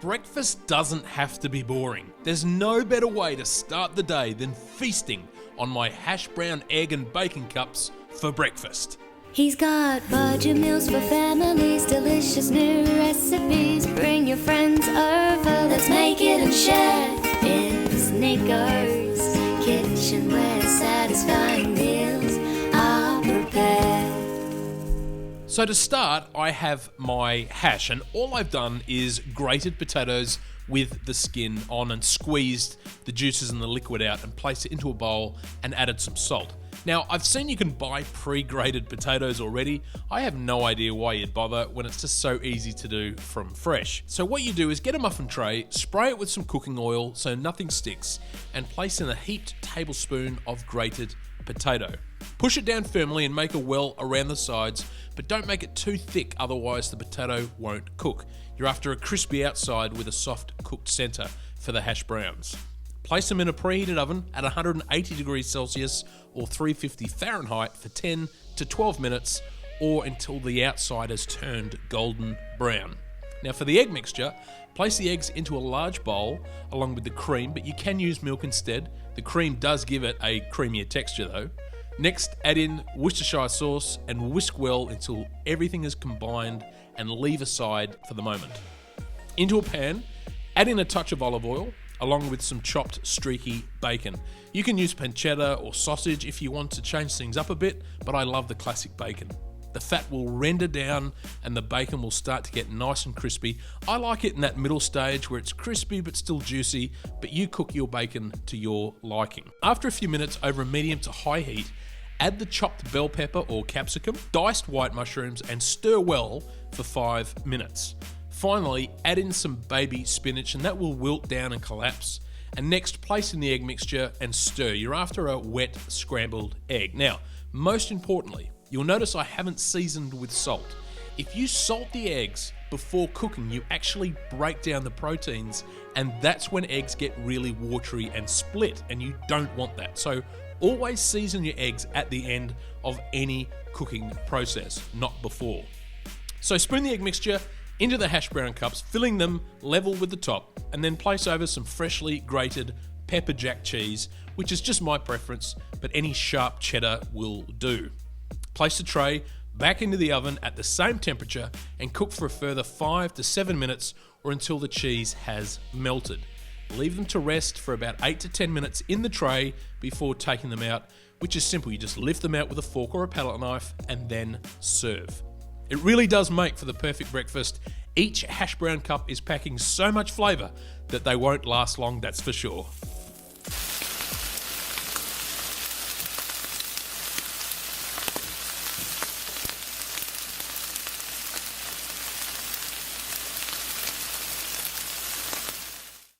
breakfast doesn't have to be boring. There's no better way to start the day than feasting on my hash brown, egg and bacon cups for breakfast. He's got budget meals for families, delicious new recipes. Bring your friends over, let's make it and share. It's Nicko's kitchen where satisfying meals are prepared. So to start, I have my hash, and all I've done is grated potatoes with the skin on and squeezed the juices and the liquid out and placed it into a bowl and added some salt. Now, I've seen you can buy pre-grated potatoes already. I have no idea why you'd bother when it's just so easy to do from fresh. So what you do is get a muffin tray, spray it with some cooking oil so nothing sticks, and place in a heaped tablespoon of grated potato. Push it down firmly and make a well around the sides, but don't make it too thick, otherwise the potato won't cook. You're after a crispy outside with a soft cooked centre for the hash browns. Place them in a preheated oven at 180 degrees Celsius or 350 Fahrenheit for 10 to 12 minutes or until the outside has turned golden brown. Now for the egg mixture, place the eggs into a large bowl along with the cream, but you can use milk instead. The cream does give it a creamier texture though. Next, add in Worcestershire sauce and whisk well until everything is combined and leave aside for the moment. Into a pan, add in a touch of olive oil along with some chopped streaky bacon. You can use pancetta or sausage if you want to change things up a bit, but I love the classic bacon. The fat will render down and the bacon will start to get nice and crispy. I like it in that middle stage where it's crispy but still juicy, but you cook your bacon to your liking. After a few minutes over a medium to high heat, add the chopped bell pepper or capsicum, diced white mushrooms, and stir well for 5 minutes. Finally, add in some baby spinach and that will wilt down and collapse. And next, place in the egg mixture and stir. You're after a wet scrambled egg. Now, most importantly, you'll notice I haven't seasoned with salt. If you salt the eggs before cooking, you actually break down the proteins, and that's when eggs get really watery and split, and you don't want that. So always season your eggs at the end of any cooking process, not before. So spoon the egg mixture into the hash brown cups, filling them level with the top, and then place over some freshly grated pepper jack cheese, which is just my preference, but any sharp cheddar will do. Place the tray back into the oven at the same temperature and cook for a further 5 to 7 minutes or until the cheese has melted. Leave them to rest for about 8 to 10 minutes in the tray before taking them out, which is simple. You just lift them out with a fork or a palette knife and then serve. It really does make for the perfect breakfast. Each hash brown cup is packing so much flavour that they won't last long, that's for sure.